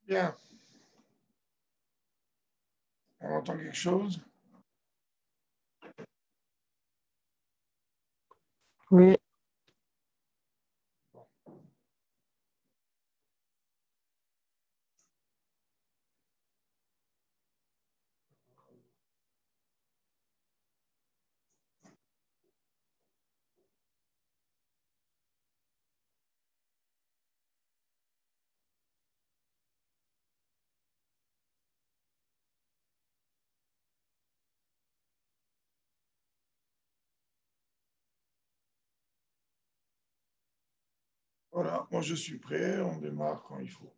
Bien. On entend quelque chose? Oui. Voilà, moi je suis prêt, on démarre quand il faut.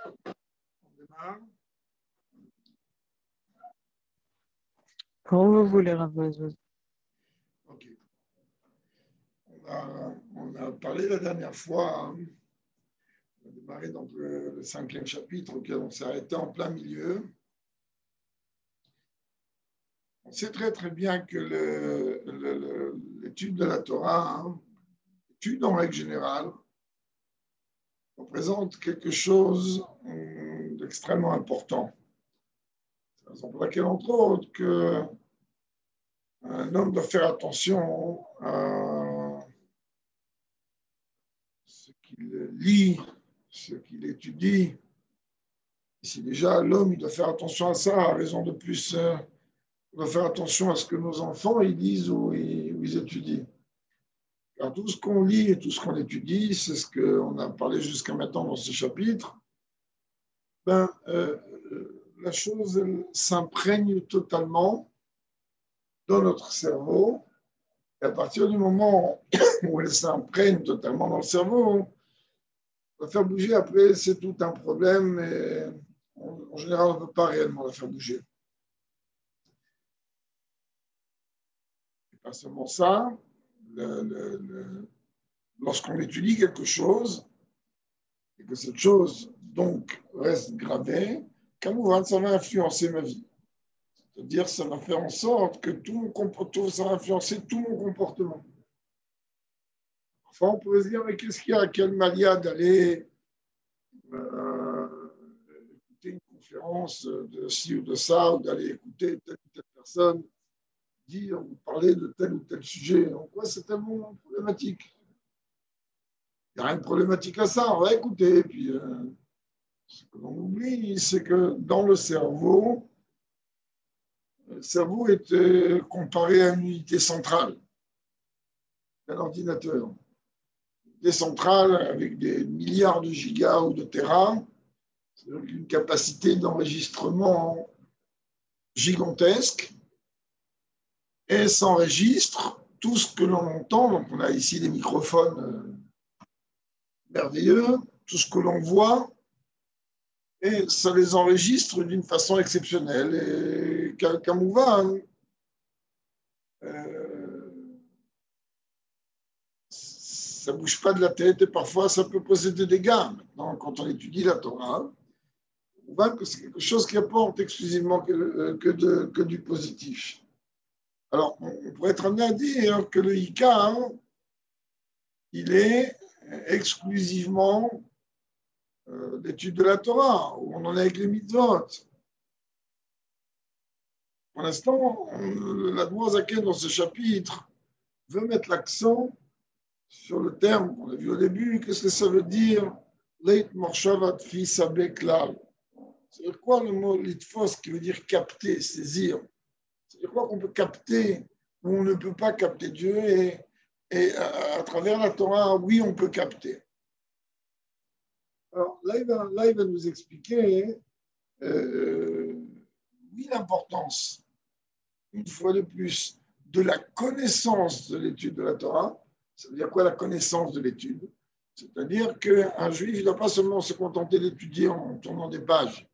On démarre. Quand vous voulez, Rav Mazouz. Ok. On a parlé la dernière fois, hein. On a démarré donc le 5e chapitre auquel on s'est arrêté en plein milieu. On sait très très bien que l'étude de la Torah, hein, l'étude en règle générale, représente quelque chose d'extrêmement important. C'est la raison pour laquelle, entre autres, qu'un homme doit faire attention à ce qu'il lit, ce qu'il étudie. Et si déjà l'homme il doit faire attention à ça, à raison de plus, on doit faire attention à ce que nos enfants ils lisent ou ils étudient. Car tout ce qu'on lit et tout ce qu'on étudie, c'est ce qu'on a parlé jusqu'à maintenant dans ce chapitre, la chose s'imprègne totalement dans notre cerveau. Et à partir du moment où elle s'imprègne totalement dans le cerveau, la faire bouger après, c'est tout un problème. Et en général, on ne peut pas réellement la faire bouger. Et pas seulement ça, lorsqu'on étudie quelque chose, et que cette chose, donc, reste gravée, comme ça va influencer ma vie. C'est-à-dire, ça va faire en sorte que ça va influencer tout mon comportement. Enfin, on pourrait se dire, mais qu'est-ce qu'il y a? Quel malia d'aller écouter une conférence de ci ou de ça, ou d'aller écouter telle ou telle personne dire ou parler de tel ou tel sujet. En quoi c'est tellement problématique? Il n'y a rien de problématique à ça, on va écouter. Et puis, ce que l'on oublie, c'est que dans le cerveau est comparé à une unité centrale, un ordinateur. Des centrales avec des milliards de gigas ou de téras, c'est donc une capacité d'enregistrement gigantesque. et s'enregistre tout ce que l'on entend. Donc, on a ici des microphones merveilleux, tout ce que l'on voit, et ça les enregistre d'une façon exceptionnelle. Et Kamouvan, ça ne bouge pas de la tête et parfois ça peut poser des dégâts. Maintenant, quand on étudie la Torah, on voit que c'est quelque chose qui apporte exclusivement que du positif. Alors, on pourrait être amené à dire que le Ika, il est exclusivement l'étude de la Torah, où on en est avec les mitzvot. Pour l'instant, l'Admor Zaken, dans ce chapitre, veut mettre l'accent sur le terme qu'on a vu au début. Qu'est-ce que ça veut dire? Leit morshavat fi sabeklal. C'est-à-dire quoi le mot litfos qui veut dire capter, saisir? C'est-à-dire quoi qu'on peut capter où on ne peut pas capter Dieu et à travers la Torah, oui, on peut capter. Alors là, il va nous expliquer oui, l'importance, une fois de plus, de la connaissance de l'étude de la Torah. Ça veut dire quoi la connaissance de l'étude? C'est-à-dire qu'un juif ne doit pas seulement se contenter d'étudier en tournant des pages.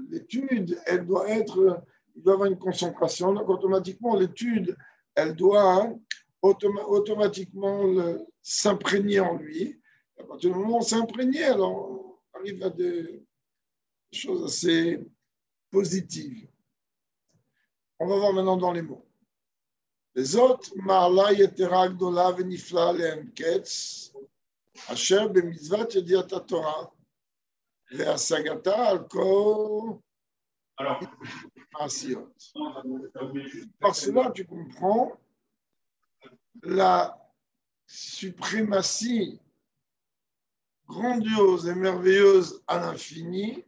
L'étude, il doit avoir une concentration. Donc, automatiquement, l'étude, elle doit automatiquement s'imprégner en lui. À partir du moment où on s'imprègne, alors on arrive à des choses assez positives. On va voir maintenant dans les mots. Les autres, Marla Yetera Gdola Venifla Lehem Ketz, Asher B'mitzvat Yediat HaTorah, Ve'asagata Al Kol Asiyot. Par cela, tu comprends la suprématie grandiose et merveilleuse à l'infini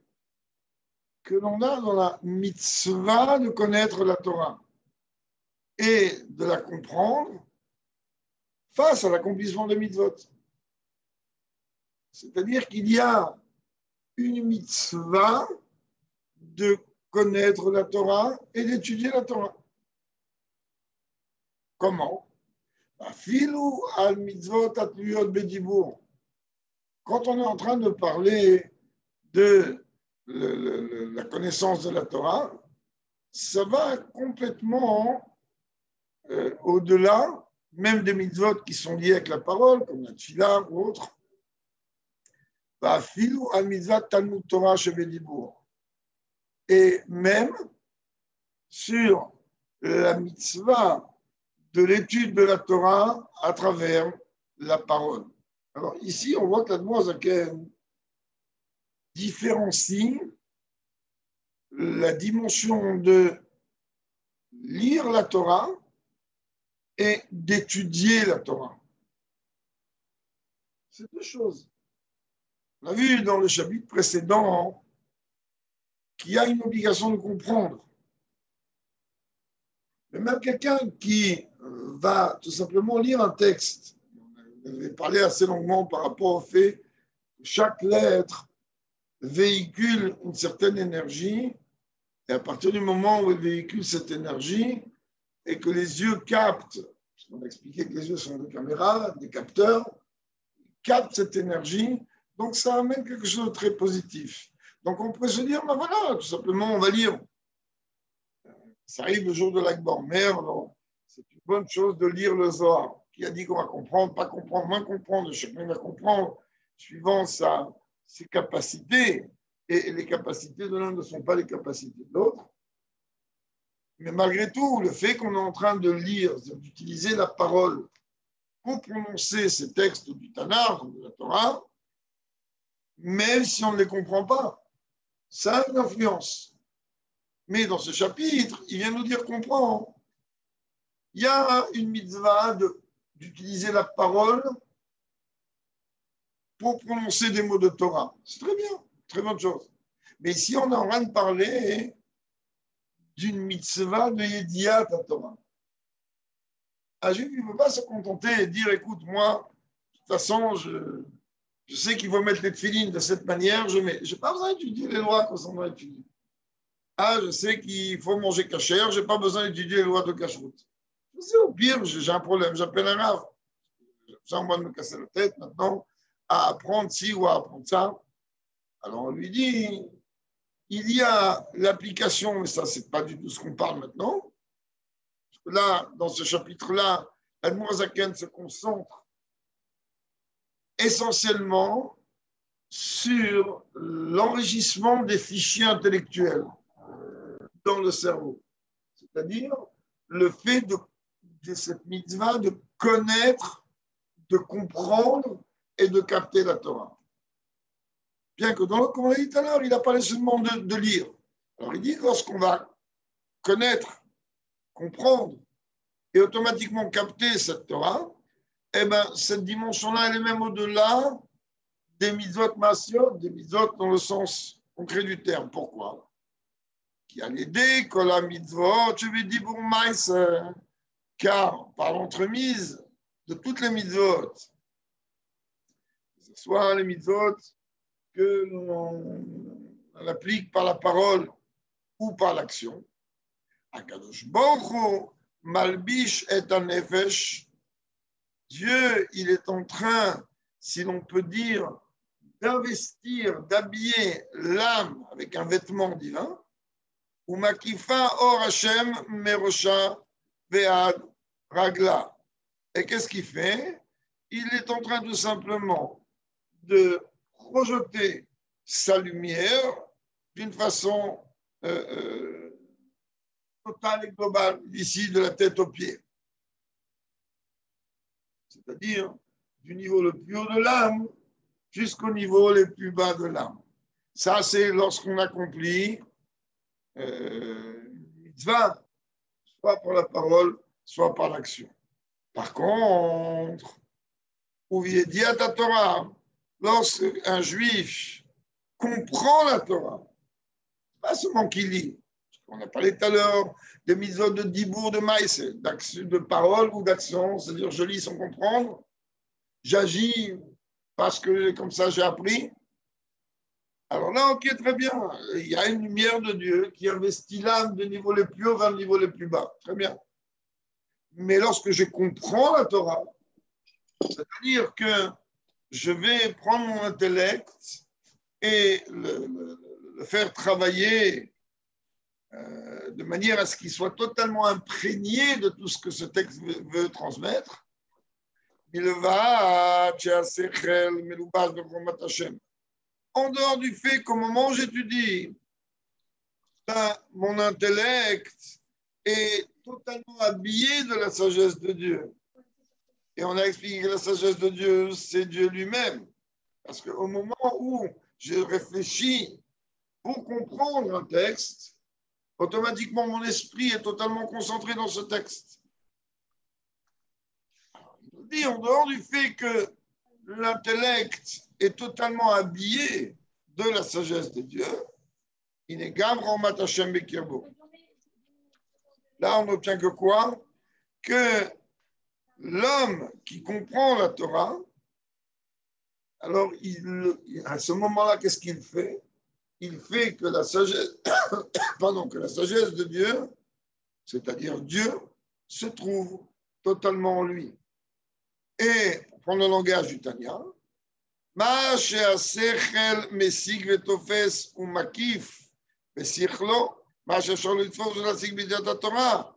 que l'on a dans la mitzvah de connaître la Torah et de la comprendre face à l'accomplissement des mitzvot. C'est-à-dire qu'il y a une mitzvah de connaître la Torah et d'étudier la Torah. Comment? Afilou al mitzvot atluyot bedibour. Quand on est en train de parler de la connaissance de la Torah, ça va complètement au-delà, même des mitzvot qui sont liés avec la parole, comme la tfila ou autre. Afilou al mitzvot talmud Torah shebedibour. Et même sur la mitzvah de l'étude de la Torah à travers la parole. Alors ici, on voit que l'Admor Zaken différencie la dimension de lire la Torah et d'étudier la Torah. C'est deux choses. On a vu dans le chapitre précédent qu'il y a une obligation de comprendre. Mais même quelqu'un qui va tout simplement lire un texte, on avait parlé assez longuement par rapport au fait que chaque lettre véhicule une certaine énergie, et à partir du moment où elle véhicule cette énergie, et que les yeux captent, parce qu'on a expliqué que les yeux sont des caméras, des capteurs, captent cette énergie, donc ça amène quelque chose de très positif. Donc on peut se dire, ben voilà, tout simplement, on va lire. Ça arrive le jour de l'Akbar Mer, c'est une bonne chose de lire le Zohar. Qui a dit qu'on va comprendre, pas comprendre, moins comprendre, chacun va comprendre, suivant ses capacités. Et les capacités de l'un ne sont pas les capacités de l'autre. Mais malgré tout, le fait qu'on est en train de lire, d'utiliser la parole pour prononcer ces textes du Tanakh, de la Torah, même si on ne les comprend pas, ça a une influence. Mais dans ce chapitre, il vient nous dire comprends. Il y a une mitzvah d'utiliser la parole pour prononcer des mots de Torah. C'est très bien, très bonne chose. Mais ici, on est en train de parler d'une mitzvah de Yediat Torah. Un juif ne peut pas se contenter et dire écoute, moi, de toute façon, je sais qu'il faut mettre les tefilines de cette manière, je mets. Je n'ai pas besoin d'étudier les lois qu'on s'en doit étudier. Ah, je sais qu'il faut manger cachère, je n'ai pas besoin d'étudier les lois de cacheroute. Je dis, au pire, j'ai un problème, j'appelle un rave. J'ai envie de me casser la tête maintenant à apprendre ci ou à apprendre ça. Alors on lui dit, il y a l'application, mais ça, ce n'est pas du tout ce qu'on parle maintenant. Là, dans ce chapitre-là, Admorazaken se concentre essentiellement sur l'enrichissement des fichiers intellectuels dans le cerveau. C'est-à-dire le fait de cette mitzvah de connaître, de comprendre et de capter la Torah. Bien que dans le, comme on l'a dit tout à l'heure, il n'a pas laissé seulement de lire. Alors il dit que lorsqu'on va connaître, comprendre et automatiquement capter cette Torah, eh ben, cette dimension-là, elle est même au-delà des mitzvot massiot, des mitzvot dans le sens concret du terme. Pourquoi? Qui a l'idée que la mitzvot, je vais dire pour maïs, car par l'entremise de toutes les mitzvot, que ce soit les mitzvot que l'on applique par la parole ou par l'action, Akadosh Baruch Hu malbish et anefesh, Dieu, il est en train, si l'on peut dire, d'investir, d'habiller l'âme avec un vêtement divin, ou makifa or Hashem merosha ve'ad ragla. Et qu'est-ce qu'il fait? Il est en train tout simplement de projeter sa lumière d'une façon totale et globale, d'ici de la tête aux pieds. C'est-à-dire du niveau le plus haut de l'âme jusqu'au niveau le plus bas de l'âme. Ça, c'est lorsqu'on accomplit une mitzvah, soit par la parole, soit par l'action. Par contre, Uviediat à Torah, lorsqu'un juif comprend la Torah, pas seulement qu'il lit, on a parlé tout à l'heure des mitzvot de dibour, de maïs, de parole ou d'action, c'est-à-dire je lis sans comprendre, j'agis parce que comme ça j'ai appris. Alors là, ok, très bien, il y a une lumière de Dieu qui investit l'âme de niveau le plus haut vers le niveau le plus bas, très bien. Mais lorsque je comprends la Torah, c'est-à-dire que je vais prendre mon intellect et le faire travailler de manière à ce qu'il soit totalement imprégné de tout ce que ce texte veut transmettre. Il va en dehors du fait qu'au moment où j'étudie, mon intellect est totalement habillé de la sagesse de Dieu. Et on a expliqué que la sagesse de Dieu, c'est Dieu lui-même. Parce qu'au moment où je réfléchis pour comprendre un texte, automatiquement mon esprit est totalement concentré dans ce texte. Il dit, en dehors du fait que l'intellect est totalement habillé de la sagesse de Dieu, il est Gavra Mat Hashem Bekirbo. Là, on n'obtient que quoi? Que l'homme qui comprend la Torah, alors à ce moment-là, qu'est-ce qu'il fait? Il fait que la sagesse, que la sagesse de Dieu, c'est-à-dire Dieu, se trouve totalement en lui. Et, pour prendre le langage du Tanya, Ma she'asechel mesig vetofes umakif vesichlo, ma she'ashor litfos velasig b'diat Torah.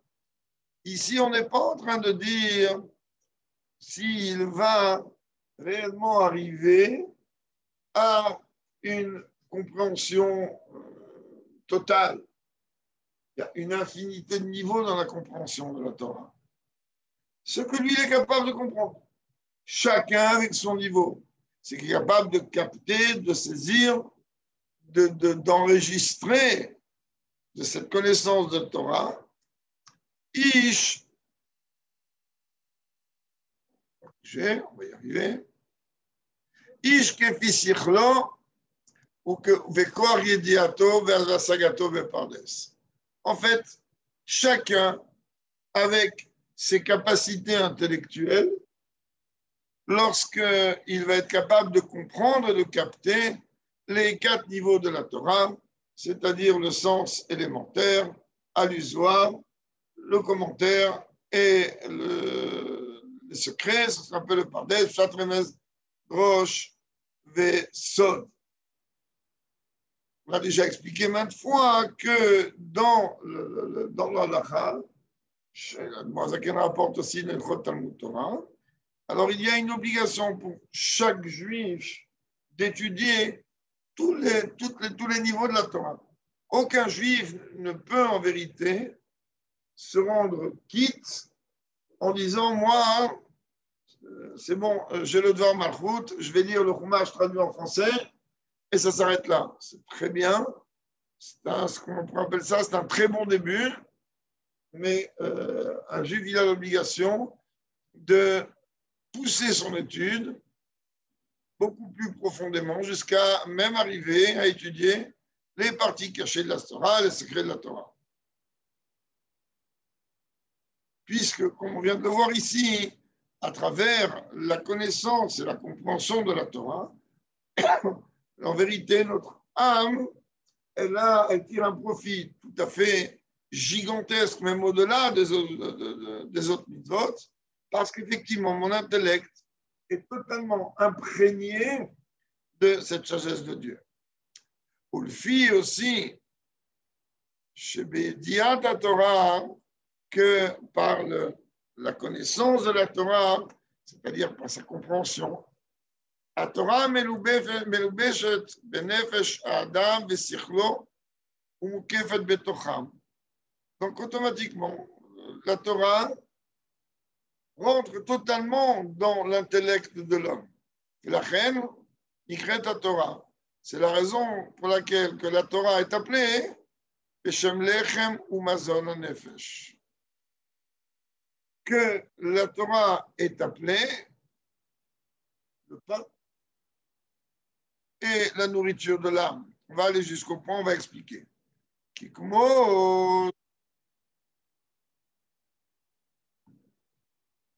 Ici, on n'est pas en train de dire s'il va réellement arriver à une compréhension totale. Il y a une infinité de niveaux dans la compréhension de la Torah. Ce que lui il est capable de comprendre, chacun avec son niveau, c'est qu'il est capable de capter, de saisir, d'enregistrer de cette connaissance de Torah. Ish, on va y arriver. Ish kefi sichlo ou que vekor yediato vers la sagato vepardes. En fait, chacun avec ses capacités intellectuelles, lorsqu'il va être capable de comprendre et de capter les 4 niveaux de la Torah, c'est-à-dire le sens élémentaire, allusoire, le commentaire et le secret, ça s'appelle le pardes, chatremez, roche, sod. On a déjà expliqué maintes fois que dans l'halakha, Moazaken rapporte aussi le Talmud Torah, alors il y a une obligation pour chaque juif d'étudier tous les niveaux de la Torah. Aucun juif ne peut en vérité se rendre quitte en disant moi, c'est bon, j'ai le devoir Malchut, je vais lire le Chumash traduit en français et ça s'arrête là. C'est très bien, ce qu'on appelle ça, c'est un très bon début, mais un juif il a l'obligation de pousser son étude beaucoup plus profondément jusqu'à même arriver à étudier les parties cachées de la Torah, les secrets de la Torah. Puisque, comme on vient de le voir ici, à travers la connaissance et la compréhension de la Torah, en vérité, notre âme, elle tire un profit tout à fait gigantesque, même au-delà des autres mitzvot, parce qu'effectivement, mon intellect est totalement imprégné de cette sagesse de Dieu. Ou le fit aussi, chez Bédiat Torah, que par la connaissance de la Torah, c'est-à-dire par sa compréhension, la Torah melubeshet benefesh adam vesichlo umukefet betocham. Donc automatiquement, la Torah rentre totalement dans l'intellect de l'homme. La reine, Nikret Torah. C'est la raison pour laquelle que la Torah est appelée Beshem Lechem Umazon Nefesh. Que la Torah est appelée le pain et la nourriture de l'âme. On va aller jusqu'au point, on va expliquer. Kikmo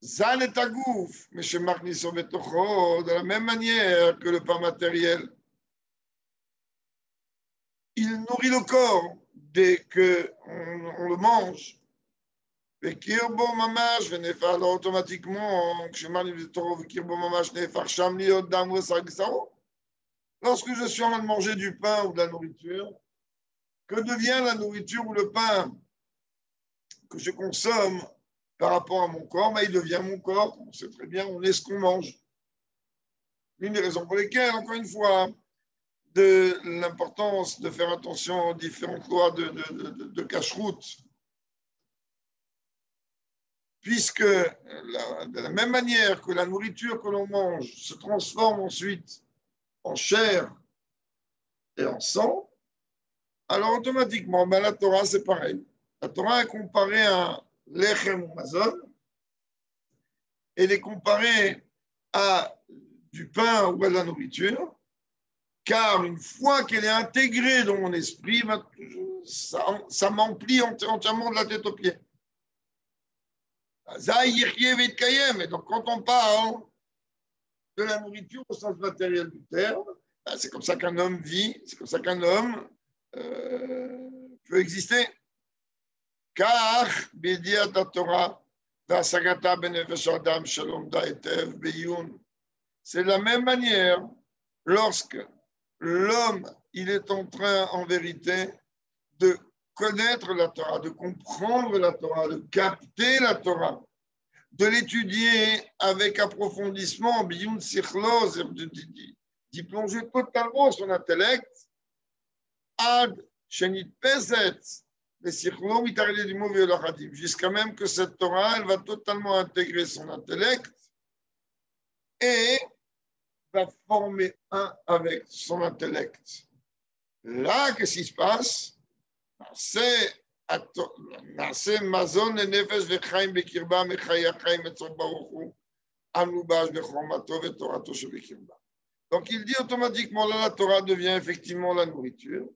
Zal et Agouf, mais chez Marniso Betocho, de la même manière que le pain matériel, il nourrit le corps dès qu'on le mange. Et Kirbo Mamash, alors automatiquement, lorsque je suis en train de manger du pain ou de la nourriture, que devient la nourriture ou le pain que je consomme par rapport à mon corps? Il devient mon corps, on sait très bien, on est ce qu'on mange. L'une des raisons pour lesquelles, encore une fois, de l'importance de faire attention aux différentes lois de cache-route, puisque de la même manière que la nourriture que l'on mange se transforme ensuite en chair et en sang, alors automatiquement, la Torah, c'est pareil. La Torah est comparée à l'Echem ou Mazon, elle est comparée à du pain ou à de la nourriture, car une fois qu'elle est intégrée dans mon esprit, ça m'emplit entièrement de la tête aux pieds. Et donc, quand on parle de la nourriture au sens matériel du terme, c'est comme ça qu'un homme vit, c'est comme ça qu'un homme peut exister. Car, Bidiat Torah, c'est de la même manière lorsque l'homme il est en train en vérité de connaître la Torah, de comprendre la Torah, de capter la Torah, de l'étudier avec approfondissement, d'y plonger totalement son intellect, ad shenit peset, jusqu'à même que cette Torah, elle va totalement intégrer son intellect et va former un avec son intellect. Là, qu'est-ce qui se passe? C'est mazon et nefesh vechaim bekirba mechaya chaim etzor baruch hu anubash bechormato vetorato shebekirba. Donc il dit automatiquement là, la Torah devient effectivement la nourriture.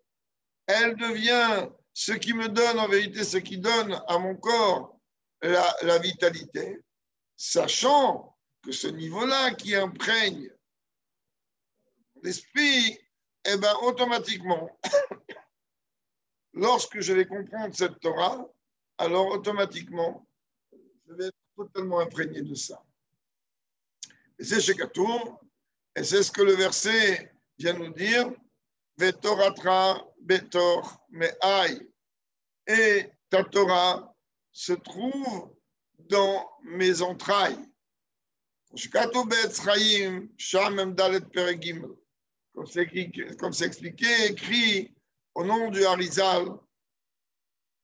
Elle devient ce qui me donne en vérité, ce qui donne à mon corps la vitalité, sachant que ce niveau-là qui imprègne l'esprit, eh bien automatiquement lorsque je vais comprendre cette Torah, alors automatiquement, je vais être totalement imprégné de ça. Et c'est chez Katoum, et c'est ce que le verset vient nous dire, Vetoratra Betor Me'ai. Et ta Torah se trouve dans mes entrailles. Comme c'est expliqué, écrit au nom du Harizal,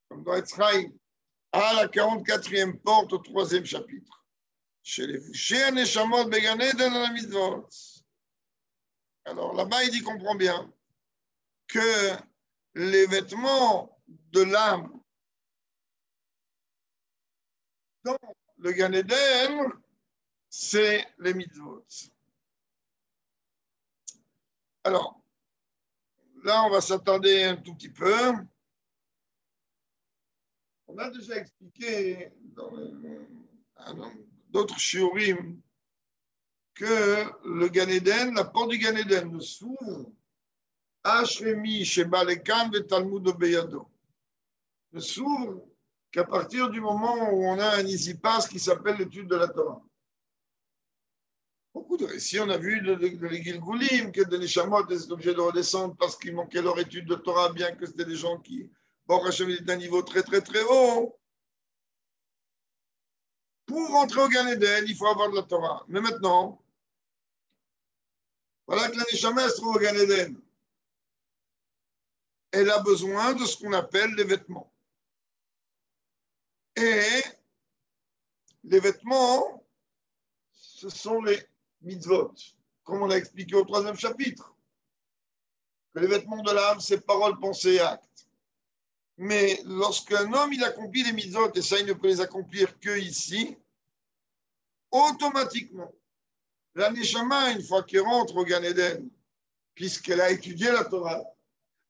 comme dans Etzraïm, à la 44e porte, au 3e chapitre. Chez les Fouché Neshamot Began Eden à la mitzvot. Alors là-bas, il dit, comprend bien, que les vêtements de l'âme dans le Gan Eden, c'est les mitzvot. Alors, là, on va s'attarder un tout petit peu. On a déjà expliqué dans d'autres shiurim que le Gan Eden, la porte du Gan Eden ne s'ouvre Ashremi Sheba Lekan ve Talmud Beyado. Ne s'ouvre qu'à partir du moment où on a un isipas qui s'appelle l'étude de la Torah. Beaucoup de récits, on a vu de l'Igilgoulim, que des Neshamot étaient obligés de redescendre parce qu'ils manquaient leur étude de Torah, bien que c'était des gens qui, bon, étaient d'un niveau très, très, très haut. Pour rentrer au Gan Eden, il faut avoir de la Torah. Mais maintenant, voilà que la Neshama se trouve au Gan Eden. Elle a besoin de ce qu'on appelle les vêtements. Et les vêtements, ce sont les mitzvot, comme on l'a expliqué au 3e chapitre. Que les vêtements de l'âme, c'est paroles, pensées et actes. Mais lorsqu'un homme, il accomplit les mitzvot, et ça, il ne peut les accomplir que ici, automatiquement, la Neshama, une fois qu'elle rentre au Gan Eden, puisqu'elle a étudié la Torah,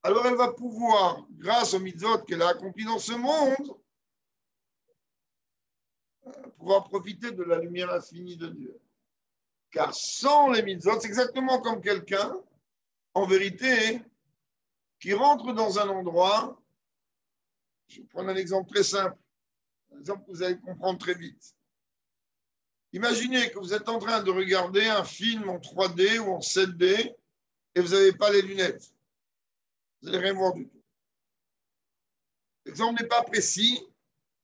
alors elle va pouvoir, grâce aux mitzvot qu'elle a accomplies dans ce monde, pouvoir profiter de la lumière infinie de Dieu. Car sans les mitzvot, c'est exactement comme quelqu'un, en vérité, qui rentre dans un endroit. Je vais prendre un exemple très simple, un exemple que vous allez comprendre très vite. Imaginez que vous êtes en train de regarder un film en 3D ou en 7D et vous n'avez pas les lunettes. Vous n'allez rien voir du tout. L'exemple n'est pas précis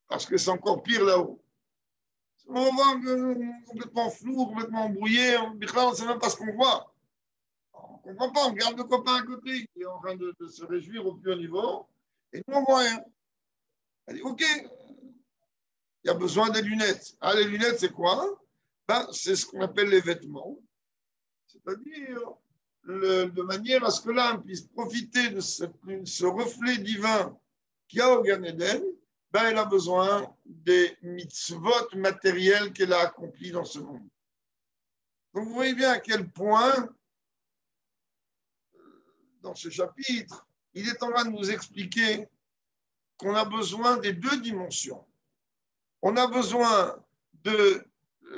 parce que c'est encore pire là-haut. On va voir complètement flou, complètement embrouillé. On ne sait même pas ce qu'on voit. On ne comprend pas. On regarde le copain à côté qui est en train de se réjouir au plus haut niveau et nous, on ne voit rien. Elle dit, OK, il y a besoin des lunettes. Ah, les lunettes, c'est quoi? Ben, c'est ce qu'on appelle les vêtements. C'est-à-dire de manière à ce que l'âme puisse profiter de ce reflet divin qu'il y a au Gan Eden, ben, elle a besoin des mitzvot matériels qu'elle a accomplis dans ce monde. Donc, vous voyez bien à quel point, dans ce chapitre, il est en train de nous expliquer qu'on a besoin des deux dimensions. On a besoin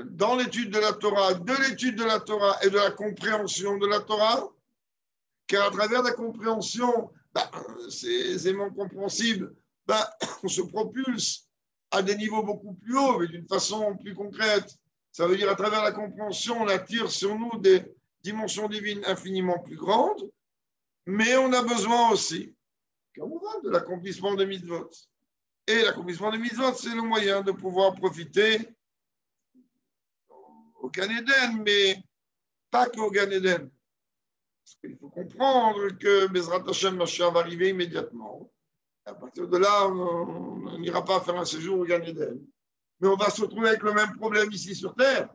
dans l'étude de la Torah, de l'étude de la Torah et de la compréhension de la Torah, car à travers la compréhension, c'est aisément compréhensible, on se propulse à des niveaux beaucoup plus hauts, mais d'une façon plus concrète. Ça veut dire à travers la compréhension, on attire sur nous des dimensions divines infiniment plus grandes, mais on a besoin aussi, de l'accomplissement des mitzvot. Et l'accomplissement des mitzvot, c'est le moyen de pouvoir profiter au Gan Eden, mais pas qu'au Gan Eden. Parce qu'il faut comprendre que Bezrat Hashem Mashiach va arriver immédiatement. À partir de là, on n'ira pas faire un séjour au Gan Eden. Mais on va se retrouver avec le même problème ici sur Terre.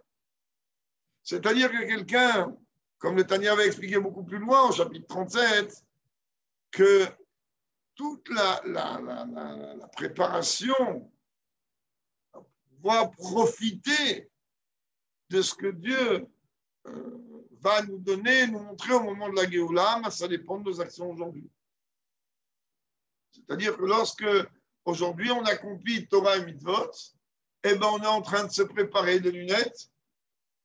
C'est-à-dire que quelqu'un, comme le Tanya avait expliqué beaucoup plus loin, au chapitre 37, que toute la préparation va profiter de ce que Dieu va nous donner, nous montrer au moment de la Géoula, ça dépend de nos actions aujourd'hui. C'est-à-dire que lorsque aujourd'hui on accomplit Torah et Mitzvot, eh ben on est en train de se préparer des lunettes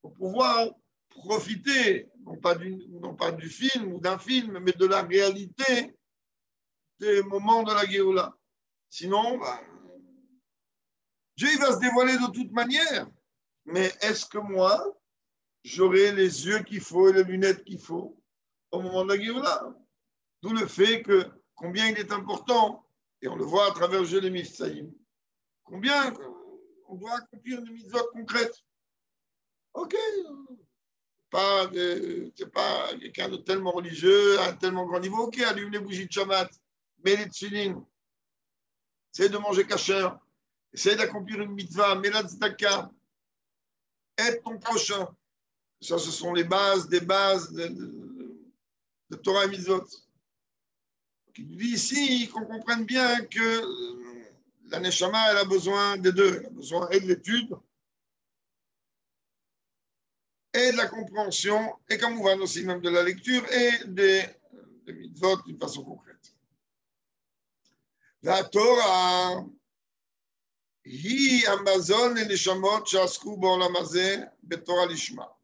pour pouvoir profiter, non pas du film ou d'un film, mais de la réalité des moments de la Géoula. Sinon, Dieu il va se dévoiler de toute manière. Mais est-ce que moi, j'aurai les yeux qu'il faut et les lunettes qu'il faut au moment de la Géoula? D'où le fait que combien il est important, et on le voit à travers Jérémie Saïm, combien on doit accomplir une mitzvot concrète. Ok, c'est pas quelqu'un de tellement religieux, à un tellement grand niveau. Ok, allume les bougies de Shabbat, mets les tefilin, essaye de manger kasher, essaye d'accomplir une mitzvah, mets la tzedaka, aide ton prochain. Ça, ce sont les bases des bases de Torah et mitzvot. Il dit ici qu'on comprenne bien que la Neshama, elle a besoin des deux. Elle a besoin et de l'étude, et de la compréhension, et comme on voit aussi même de la lecture, et des mitzvot d'une façon concrète. La Torah, hi amazon et neshamot shasku ba'olam hazeh betorah lishma.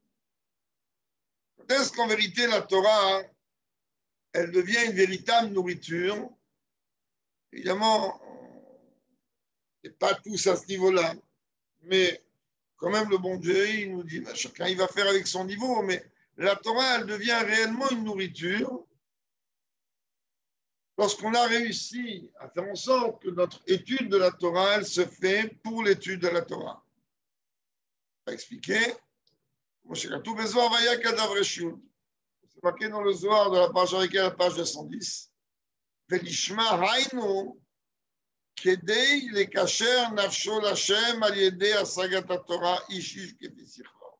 Est-ce qu'en vérité la Torah, elle devient une véritable nourriture? Évidemment, et pas tous à ce niveau-là, mais quand même le bon Dieu, il nous dit, chacun il va faire avec son niveau, mais la Torah, elle devient réellement une nourriture lorsqu'on a réussi à faire en sorte que notre étude de la Torah, elle se fait pour l'étude de la Torah. On va expliquer. C'est marqué dans le Zohar de la page avec la page 210. Velishma haynu kedei lekasher nafsho l'Hashem al yedei asagat haTorah ishish kefi sichro.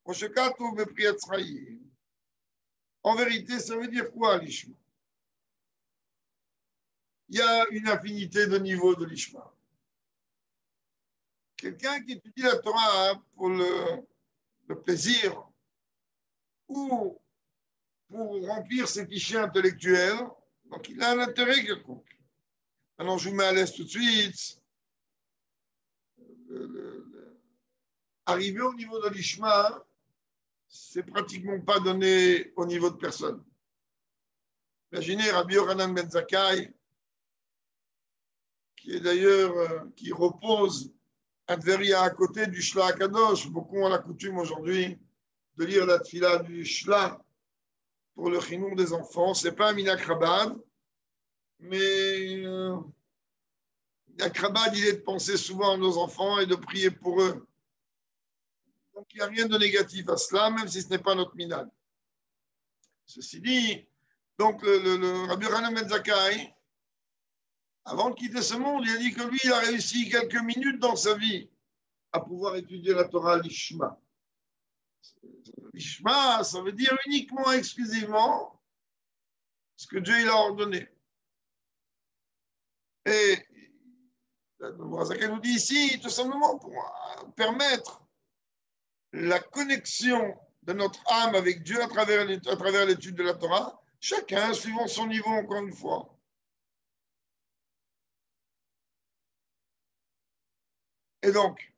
Moshe katuv bepriat Tzrayim. En vérité, ça veut dire quoi, l'Ishma? Il y a une infinité de niveaux de l'Ishma. Quelqu'un qui étudie la Torah pour le plaisir ou pour remplir ses fichiers intellectuels, donc il a un intérêt quelconque. Maintenant, je vous mets à l'aise tout de suite. Arriver au niveau de l'Ishma, c'est pratiquement pas donné au niveau de personne. Imaginez Rabbi Yochanan ben Zakkai, qui est d'ailleurs, qui repose à Tveria à côté du Shla Akadosh. Beaucoup ont la coutume aujourd'hui de lire la tfila du Shla pour le chinour des enfants. Ce n'est pas un minakrabad, mais minakrabad, il est de penser souvent à nos enfants et de prier pour eux. Donc il n'y a rien de négatif à cela, même si ce n'est pas notre minag. Ceci dit, donc le Rabbi Yochanan ben Zakkai, avant de quitter ce monde, il a dit que lui, il a réussi quelques minutes dans sa vie à pouvoir étudier la Torah l'Ishma. L'Ishma, ça veut dire uniquement, exclusivement, ce que Dieu il a ordonné. Et le Morazaka nous dit ici, tout simplement, pour permettre la connexion de notre âme avec Dieu à travers l'étude de la Torah, chacun suivant son niveau, encore une fois. Et donc,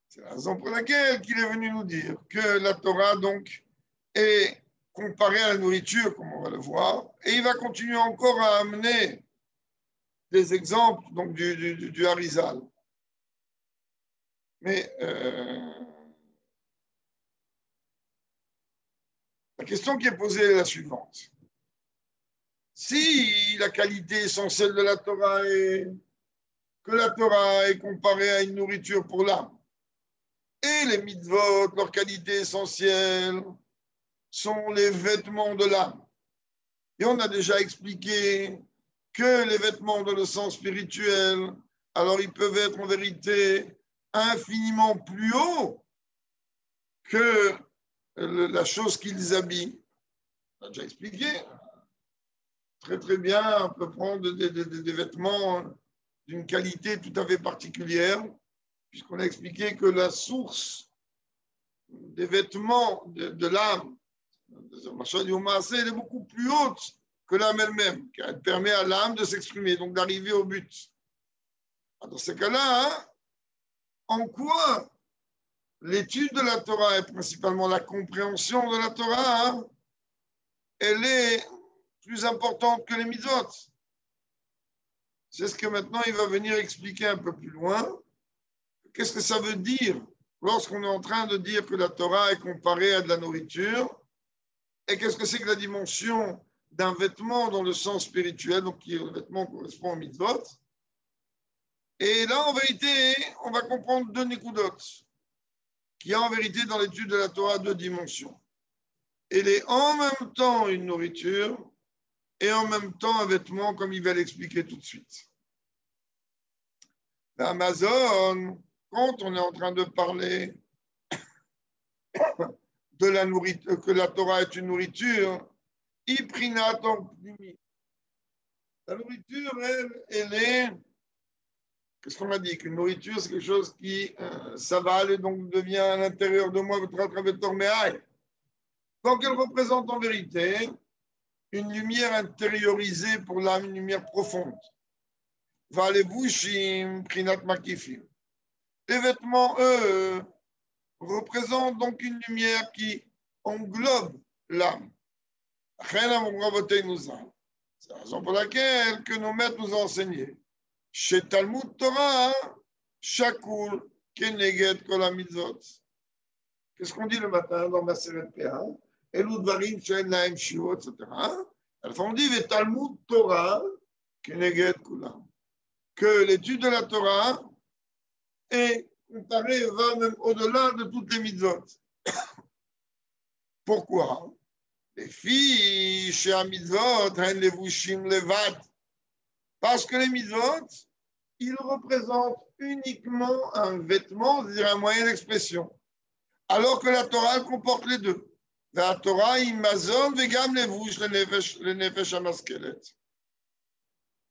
c'est la raison pour laquelle il est venu nous dire que la Torah, donc, est comparée à la nourriture, comme on va le voir, et il va continuer encore à amener des exemples donc, du Harizal. Mais la question qui est posée est la suivante. Si la qualité essentielle de la Torah est que la Torah est comparée à une nourriture pour l'âme, et les mitzvot, leur qualité essentielle, sont les vêtements de l'âme. Et on a déjà expliqué que les vêtements dans le sens spirituel, alors ils peuvent être en vérité infiniment plus hauts que la chose qu'ils habillent. On a déjà expliqué. Très très bien, on peut prendre des vêtements d'une qualité tout à fait particulière, puisqu'on a expliqué que la source des vêtements de l'âme, elle est beaucoup plus haute que l'âme elle-même, car elle permet à l'âme de s'exprimer, donc d'arriver au but. Dans ce cas-là, en quoi l'étude de la Torah et principalement la compréhension de la Torah, hein, elle est plus importante que les mitzvot. C'est ce que maintenant il va venir expliquer un peu plus loin. Qu'est-ce que ça veut dire lorsqu'on est en train de dire que la Torah est comparée à de la nourriture? Et qu'est-ce que c'est que la dimension d'un vêtement dans le sens spirituel, donc qui le vêtement correspond au mitzvot? Et là, en vérité, on va comprendre deux nikudotes, qui a en vérité dans l'étude de la Torah deux dimensions. Elle est en même temps une nourriture et en même temps un vêtement, comme il va l'expliquer tout de suite. L'Amazon, quand on est en train de parler de la nourriture, que la Torah est une nourriture, la nourriture, elle est, qu'est-ce qu'on a dit? Qu'une nourriture, c'est quelque chose qui s'avale et donc devient à l'intérieur de moi, donc elle représente en vérité une lumière intériorisée pour l'âme, une lumière profonde. Les vêtements, eux, représentent donc une lumière qui englobe l'âme. C'est la raison pour laquelle que nos maîtres nous ont enseigné. Chez Talmud Torah, Shakul, Keneged, Kol Mitzvot. Qu'est-ce qu'on dit le matin dans ma série PA? Eludvarim, Shen, Laim, Shio, etc. On dit le Talmud Torah, Keneged, Kulam. Que l'étude de la Torah est comparée, va même au-delà de toutes les mitzvot. Pourquoi? Les filles, chez un mitzvot, les vushim levad. Parce que les mitzvot, ils représentent uniquement un vêtement, c'est-à-dire un moyen d'expression. Alors que la Torah, elle comporte les deux. La Torah, il mazon, vegam levush, le nefesh amaskelet.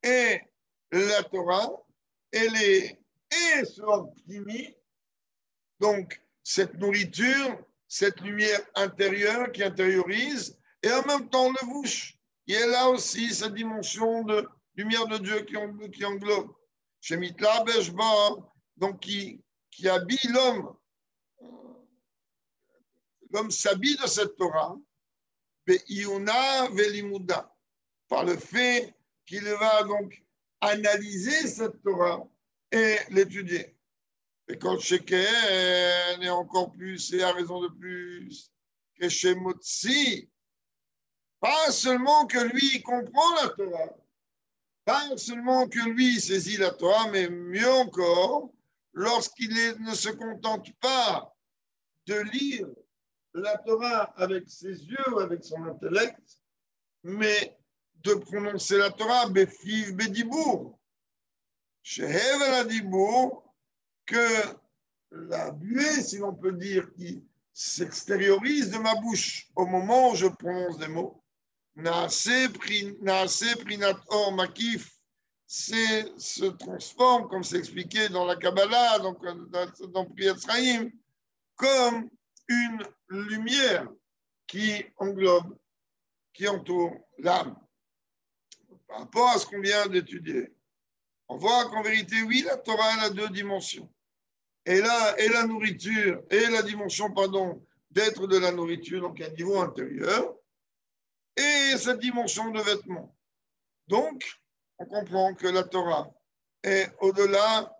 Et la Torah, elle est et ce optimi, donc cette nourriture, cette lumière intérieure qui intériorise, et en même temps le bouche. Il y a là aussi cette dimension de lumière de Dieu qui englobe. Shemitla Beshba, donc qui habille l'homme. L'homme s'habille de cette Torah, Be'iuna Velimuda, par le fait qu'il va donc analyser cette Torah et l'étudier. Et quand Sheken est encore plus, et à raison de plus, que chez Motsi, pas seulement que lui comprend la Torah, pas seulement que lui saisit la Torah, mais mieux encore, lorsqu'il ne se contente pas de lire la Torah avec ses yeux ou avec son intellect, mais de prononcer la Torah, Befiv Bedibour, Shehev Adibour, que la buée, si l'on peut dire, qui s'extériorise de ma bouche au moment où je prononce des mots, Naase Prinat Or Makif, se transforme, comme c'est expliqué dans la Kabbalah, donc dans Priyat Sraïm, comme une lumière qui englobe, qui entoure l'âme. Par rapport à ce qu'on vient d'étudier, on voit qu'en vérité, oui, la Torah elle a deux dimensions. Et là, et la nourriture, et la dimension, d'être de la nourriture, donc un niveau intérieur, et cette dimension de vêtements. Donc, on comprend que la Torah est au-delà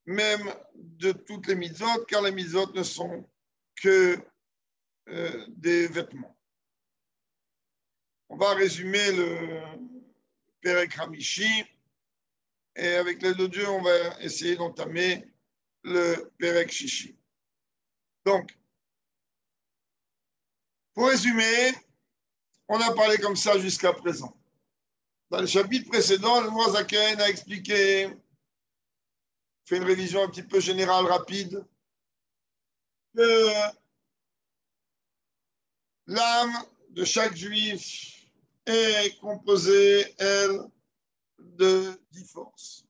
même de toutes les mitzvot, car les mitzvot ne sont que des vêtements. On va résumer le Perek Hamishi, et avec l'aide de Dieu, on va essayer d'entamer le Perek Shishi. Donc, pour résumer, on a parlé comme ça jusqu'à présent. Dans le chapitre précédent, le Moazaken a expliqué, fait une révision un petit peu générale, rapide, que l'âme de chaque juif est composée, elle, de 10 forces.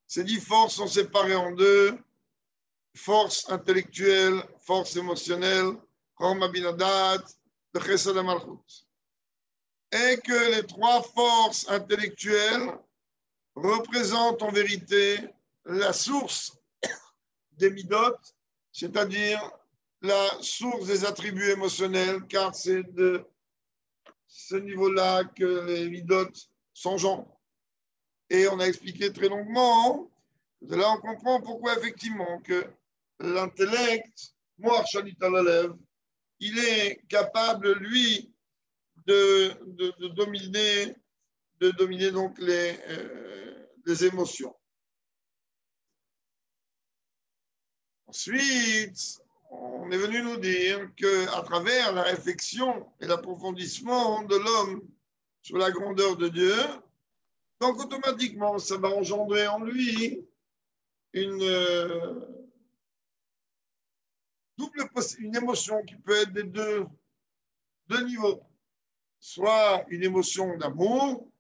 Ces 10 forces sont séparées en deux, force intellectuelle, force émotionnelle, Chorma Binadat, de Chesed Malchut. Et que les 3 forces intellectuelles représentent en vérité la source des midot, c'est-à-dire la source des attributs émotionnels, car c'est de ce niveau-là que les midotes s'engendrent. Et on a expliqué très longuement, de là on comprend pourquoi effectivement que l'intellect, Moar Shalita Lalev, il est capable, lui, de dominer donc les émotions. Ensuite, on est venu nous dire qu'à travers la réflexion et l'approfondissement de l'homme sur la grandeur de Dieu, donc automatiquement, ça va engendrer en lui une une émotion qui peut être des deux niveaux. Soit une émotion d'amour,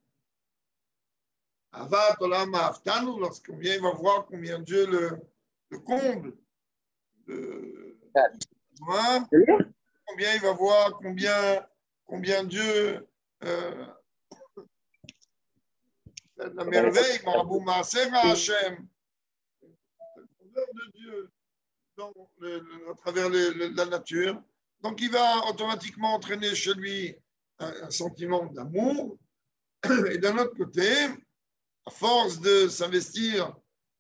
Avat Olam Ahavtanu, lorsqu'on vient, il va voir combien Dieu le comble. Combien il va voir combien Dieu fait de la merveille, Marabou Maasera Hashem, la grandeur de Dieu à travers la nature. Donc il va automatiquement entraîner chez lui un sentiment d'amour. Et d'un autre côté, à force de s'investir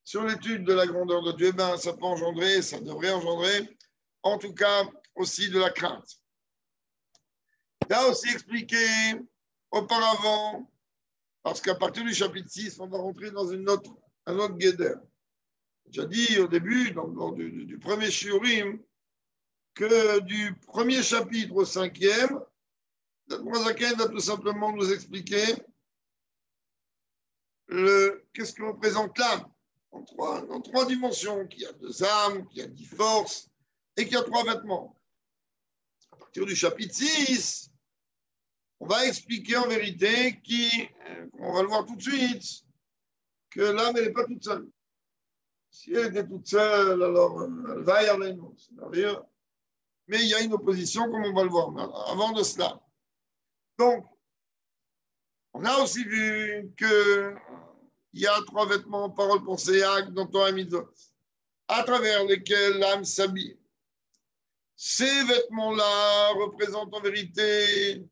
sur l'étude de la grandeur de Dieu, ben, ça peut engendrer, ça devrait engendrer, en tout cas aussi de la crainte. Il a aussi expliqué auparavant, parce qu'à partir du chapitre 6, on va rentrer dans un autre guéder. J'ai dit au début, du premier shiurim, que du premier chapitre au 5e, Zaken va tout simplement nous expliquer qu'est-ce que représente l'âme en trois dimensions, qu'il y a 2 âmes, qu'il y a 10 forces et qu'il y a 3 vêtements. À partir du chapitre 6, on va expliquer en vérité on va le voir tout de suite, que l'âme, elle n'est pas toute seule. Si elle était toute seule, alors elle va y aller, non, c'est merveilleux. Mais il y a une opposition, comme on va le voir. Mais avant de cela. Donc, on a aussi vu qu'il y a 3 vêtements, paroles, pensées, actes dans Torah et Mitzvot, à travers lesquels l'âme s'habille. Ces vêtements-là représentent en vérité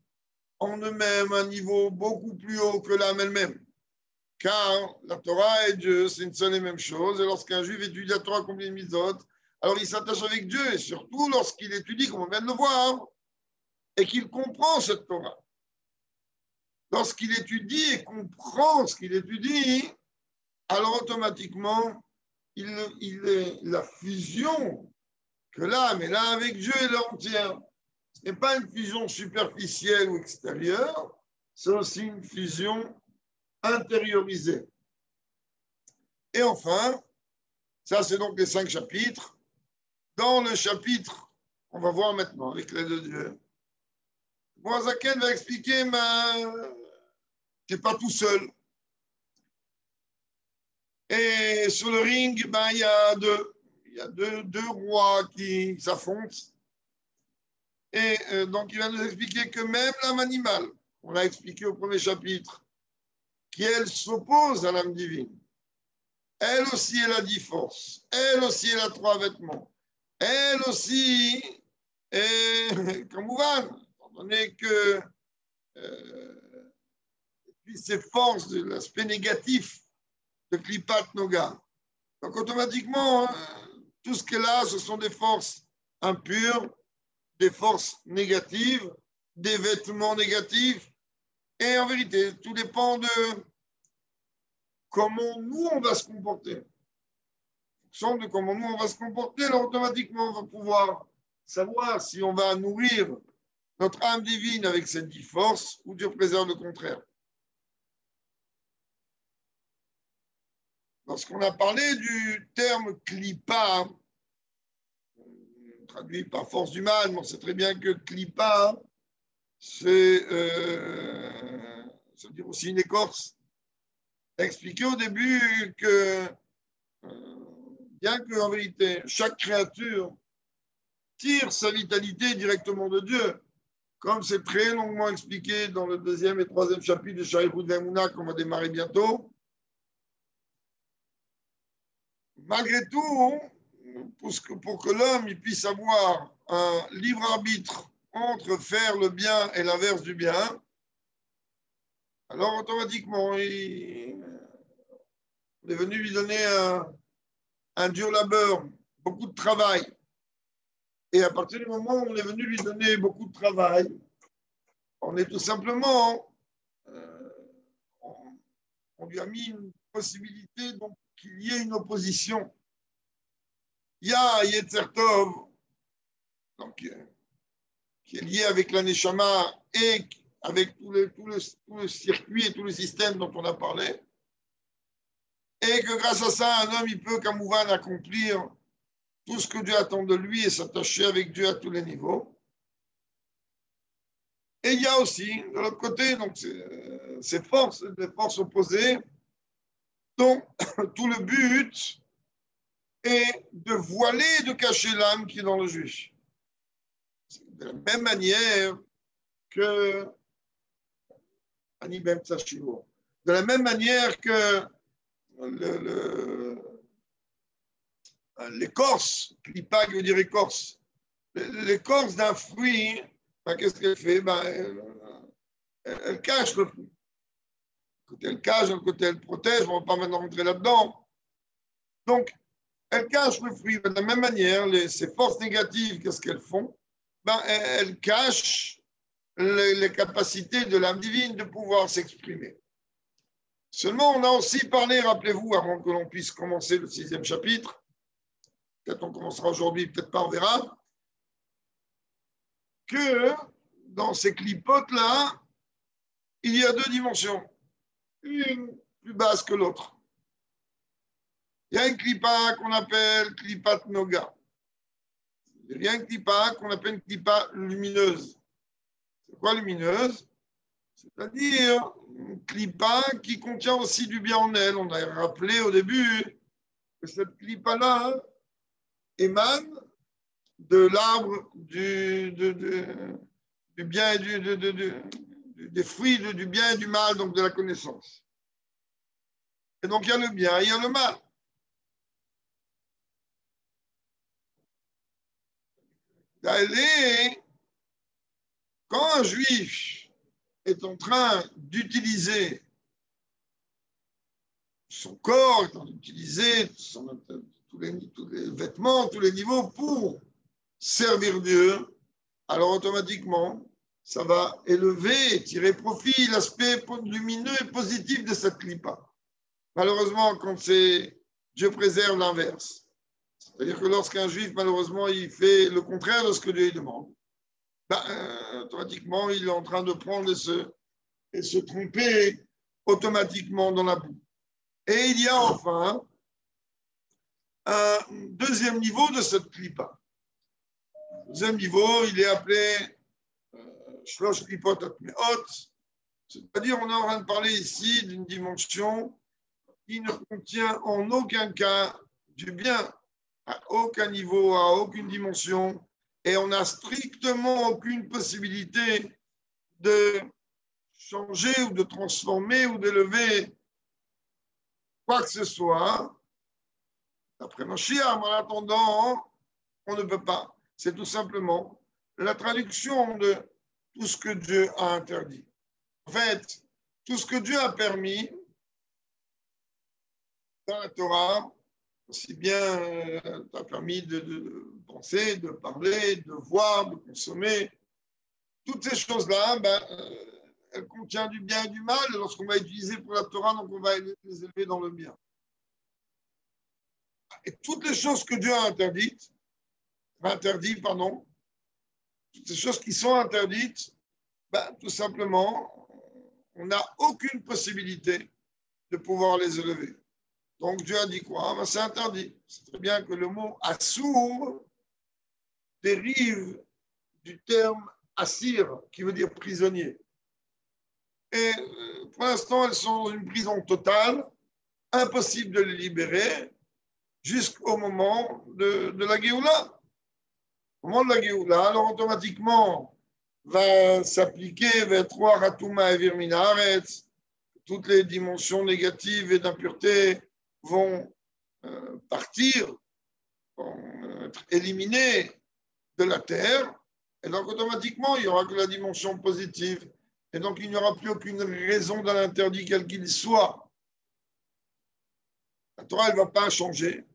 en eux-mêmes un niveau beaucoup plus haut que l'âme elle-même. Car la Torah et Dieu, c'est une seule et même chose. Et lorsqu'un juif étudie la Torah comme les Mitzvot, alors il s'attache avec Dieu, et surtout lorsqu'il étudie, comme on vient de le voir, et qu'il comprend cette Torah. Lorsqu'il étudie et comprend ce qu'il étudie, alors automatiquement, la fusion que l'âme est là avec Dieu est là entière. Ce n'est pas une fusion superficielle ou extérieure, c'est aussi une fusion intériorisée. Et enfin, ça c'est donc les 5 chapitres. Dans le chapitre, on va voir maintenant avec l'aide de Dieu, Zaken va expliquer qu'il n'est pas tout seul. Et sur le ring, il y a deux rois qui s'affrontent. Et donc, il va nous expliquer que même l'âme animale, on l'a expliqué au premier chapitre, qui elle s'oppose à l'âme divine, elle aussi elle a 10 forces, elle aussi elle a 3 vêtements, elle aussi, comme Ouvan, étant donné que ces forces de l'aspect négatif de Klipat Noga. Donc automatiquement, tout ce qu'elle a, ce sont des forces impures, des forces négatives, des vêtements négatifs. Et en vérité, tout dépend de comment nous, on va se comporter. En fonction de comment nous, on va se comporter, alors automatiquement, on va pouvoir savoir si on va nourrir notre âme divine avec cette 10 forces ou Dieu préserve le contraire. Lorsqu'on a parlé du terme klipa, traduit par force du mal, mais on sait très bien que klipa, ça veut dire aussi une écorce. Expliqué au début que, bien qu'en vérité, chaque créature tire sa vitalité directement de Dieu, comme c'est très longuement expliqué dans le 2e et 3e chapitre de Sharichut Ve'emunah qu'on va démarrer bientôt. Malgré tout, pour que l'homme il puisse avoir un libre arbitre entre faire le bien et l'inverse du bien, alors automatiquement, on est venu lui donner un dur labeur, beaucoup de travail. Et à partir du moment où on est venu lui donner beaucoup de travail, on est tout simplement, on lui a mis une possibilité donc qu'il y ait une opposition. Il y a Yetzer Tov, donc, qui est lié avec la Neshama et avec tout le circuit et tout le système dont on a parlé. Et que grâce à ça, un homme, il peut, comme Mouvan, accomplir tout ce que Dieu attend de lui et s'attacher avec Dieu à tous les niveaux. Et il y a aussi, de l'autre côté, donc, ces forces, des forces opposées, dont tout le but est de voiler et de cacher l'âme qui est dans le juif. De la même manière que de la même manière que l'écorce, clipa veut dire écorce, l'écorce d'un fruit, ben, qu'est-ce qu'elle fait? Ben, elle cache le fruit. Un côté elle cache, un côté elle protège, on ne va pas maintenant rentrer là-dedans. Donc, elle cache le fruit. De la même manière, ces forces négatives, qu'est-ce qu'elles font? Ben, elles cachent les capacités de l'âme divine de pouvoir s'exprimer. Seulement, on a aussi parlé, rappelez-vous, avant que l'on puisse commencer le 6e chapitre, peut-être on commencera aujourd'hui, peut-être pas, on verra, que dans ces clipotes-là, il y a 2 dimensions, une plus basse que l'autre. Il y a une clipa qu'on appelle clipat noga. Il y a une clipa qu'on appelle une clipa lumineuse. C'est quoi lumineuse? C'est-à-dire une clipa qui contient aussi du bien en elle. On a rappelé au début que cette clipa-là émane de l'arbre du bien et des fruits du bien et du mal, donc de la connaissance. Et donc il y a le bien et il y a le mal. Quand un juif est en train d'utiliser son corps, d'utiliser tous les vêtements, tous les niveaux pour servir Dieu, alors automatiquement, ça va élever et tirer profit l'aspect lumineux et positif de cette clipa. Malheureusement, quand c'est Dieu préserve l'inverse. C'est-à-dire que lorsqu'un juif, malheureusement, il fait le contraire de ce que Dieu lui demande, ben, automatiquement, il est en train de prendre et se tromper automatiquement dans la boue. Et il y a enfin un deuxième niveau de cette clipa. Le deuxième niveau, il est appelé Shlosh Klipot Atmeot, c'est-à-dire on est en train de parler ici d'une dimension qui ne contient en aucun cas du bien, à aucun niveau, à aucune dimension, et on n'a strictement aucune possibilité de changer ou de transformer ou d'élever quoi que ce soit. D'après Mashiach, en attendant, on ne peut pas. C'est tout simplement la traduction de tout ce que Dieu a interdit. En fait, tout ce que Dieu a permis dans la Torah, aussi bien a permis de penser, de parler, de voir, de consommer, toutes ces choses-là, elles contiennent du bien et du mal. Et lorsqu'on va utiliser pour la Torah, donc on va les élever dans le bien. Et toutes les choses que Dieu a interdites, toutes ces choses qui sont interdites, tout simplement, on n'a aucune possibilité de pouvoir les élever. Donc Dieu a dit quoi? C'est interdit. C'est très bien que le mot assour dérive du terme assir, qui veut dire prisonnier. Et pour l'instant, elles sont dans une prison totale, impossible de les libérer jusqu'au moment de la Géoula. Au moment de la Géoula, alors automatiquement va s'appliquer vers trois Ratuma et Virminaretz. Toutes les dimensions négatives et d'impureté vont partir vont être éliminés de la terre, et donc automatiquement, il n'y aura que la dimension positive. Et donc, il n'y aura plus aucune raison de l'interdit, quel qu'il soit. La Torah, elle ne va pas changer.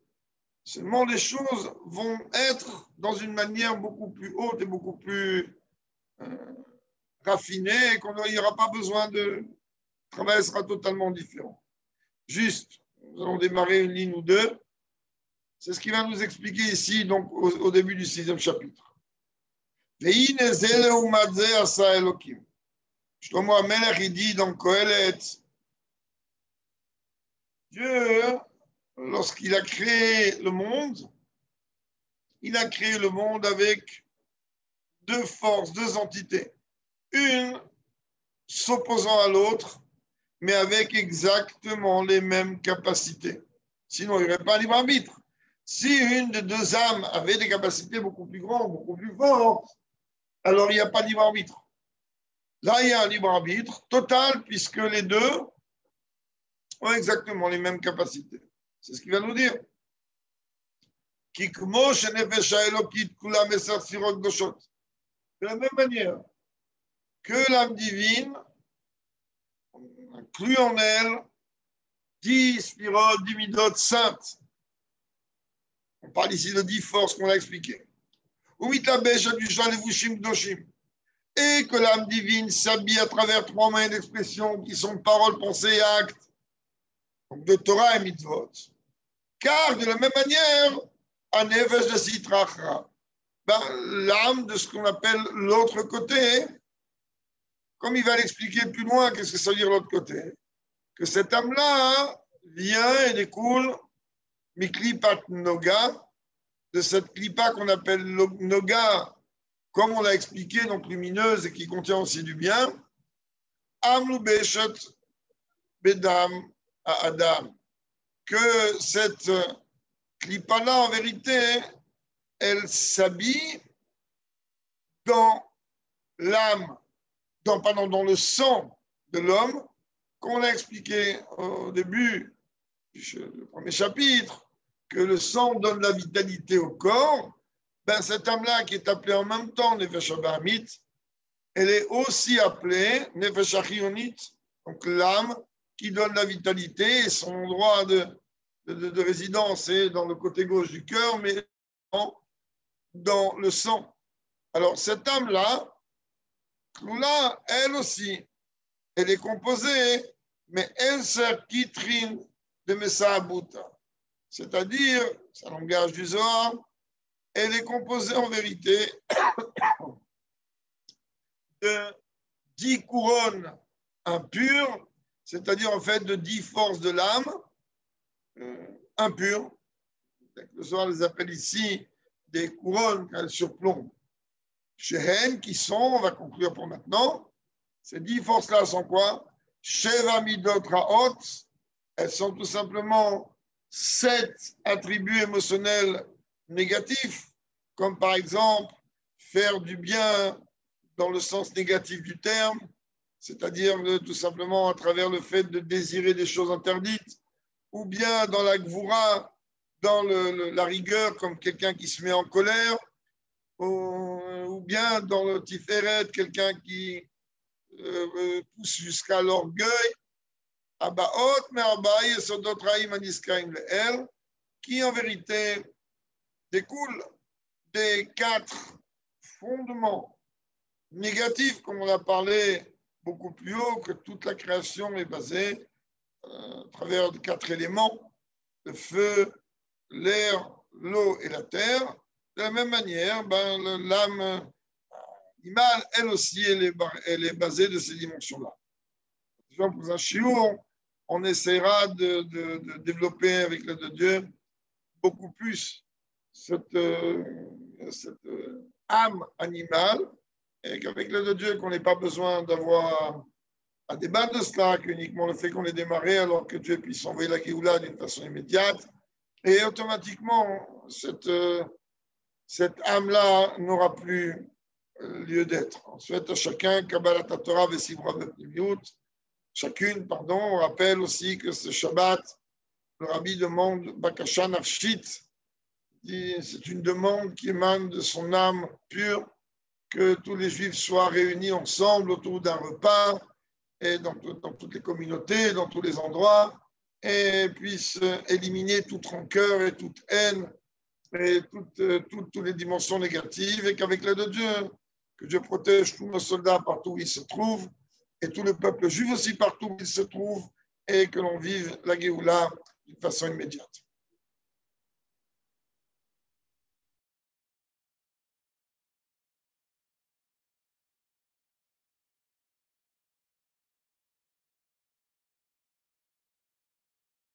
Seulement, les choses vont être dans une manière beaucoup plus haute et beaucoup plus raffinée, et qu'on n'y aura pas besoin de... Le travail sera totalement différent. Juste, nous allons démarrer une ligne ou deux. C'est ce qu'il va nous expliquer ici, donc, au début du 6e chapitre. Shlomo HaMelech, il dit dans Kohelet, Dieu, lorsqu'il a créé le monde, il a créé le monde avec deux forces, deux entités. Une s'opposant à l'autre, mais avec exactement les mêmes capacités. Sinon, il n'y aurait pas un libre arbitre. Si une des deux âmes avait des capacités beaucoup plus grandes, beaucoup plus fortes, alors il n'y a pas de libre arbitre. Là, il y a un libre arbitre total, puisque les deux ont exactement les mêmes capacités. C'est ce qu'il va nous dire. De la même manière que l'âme divine inclut en elle 10 spirotes, 10 midotes saintes. On parle ici de 10 forces qu'on a expliquées. Et que l'âme divine s'habille à travers 3 moyens d'expression qui sont paroles, pensées et actes, donc de Torah et mitzvot. Car de la même manière, l'âme de ce qu'on appelle l'autre côté, comme il va l'expliquer plus loin, qu'est-ce que ça veut dire l'autre côté? Que cette âme-là vient et découle Miklipat Noga, de cette klipa qu'on appelle Noga, comme on l'a expliqué, donc lumineuse et qui contient aussi du bien, Amlu Beshet Bedam à Adam, que cette klipa-là, en vérité, elle s'habille dans l'âme, dans le sang de l'homme, comme on l'a expliqué au début du premier chapitre, que le sang donne la vitalité au corps. Ben, cette âme-là, qui est appelée en même temps Nefesh Abahamit, elle est aussi appelée Nefesh Achionit, donc l'âme qui donne la vitalité, et son endroit de résidence est dans le côté gauche du cœur, mais dans le sang. Alors, cette âme-là, elle aussi, elle est composée, mais elle sert Kitrin de Messahabuta. C'est-à-dire, c'est un langage du Zohar, elle est composée en vérité de 10 couronnes impures, c'est-à-dire en fait de 10 forces de l'âme impures. Le Zohar les appelle ici des couronnes qu'elles surplombent. Shehen, qui sont, on va conclure pour maintenant, ces 10 forces-là sont quoi? Sheva Midot Raot, elles sont tout simplement 7 attributs émotionnels négatifs, comme par exemple faire du bien dans le sens négatif du terme, c'est-à-dire tout simplement à travers le fait de désirer des choses interdites, ou bien dans la gvoura, dans la rigueur, comme quelqu'un qui se met en colère, ou bien dans le tiferet, quelqu'un qui pousse jusqu'à l'orgueil, qui en vérité découle des 4 fondements négatifs, comme on a parlé beaucoup plus haut, que toute la création est basée à travers 4 éléments, le feu, l'air, l'eau et la terre. De la même manière, l'âme animale, elle aussi, elle est basée de ces dimensions-là. Pour un chiour, on essaiera de développer avec l'aide de Dieu beaucoup plus cette âme animale, et qu'avec l'aide de Dieu, qu'on n'ait pas besoin d'avoir à débattre de cela, qu'uniquement le fait qu'on ait démarré, alors que Dieu puisse envoyer la Géoula d'une façon immédiate, et automatiquement, cette âme-là n'aura plus lieu d'être. On souhaite à chacun, Kabbalat Torah, Vesivra Bepnimiut, chacune, pardon, on rappelle aussi que ce Shabbat, le Rabbi demande Bakasha Nafshit, C'est une demande qui émane de son âme pure, que tous les Juifs soient réunis ensemble autour d'un repas, et dans toutes les communautés, dans tous les endroits, et puissent éliminer toute rancœur et toute haine, et toutes les dimensions négatives, et qu'avec l'aide de Dieu, que Dieu protège tous nos soldats partout où ils se trouvent, et tout le peuple juif aussi partout où il se trouve, et que l'on vive la Géoula d'une façon immédiate.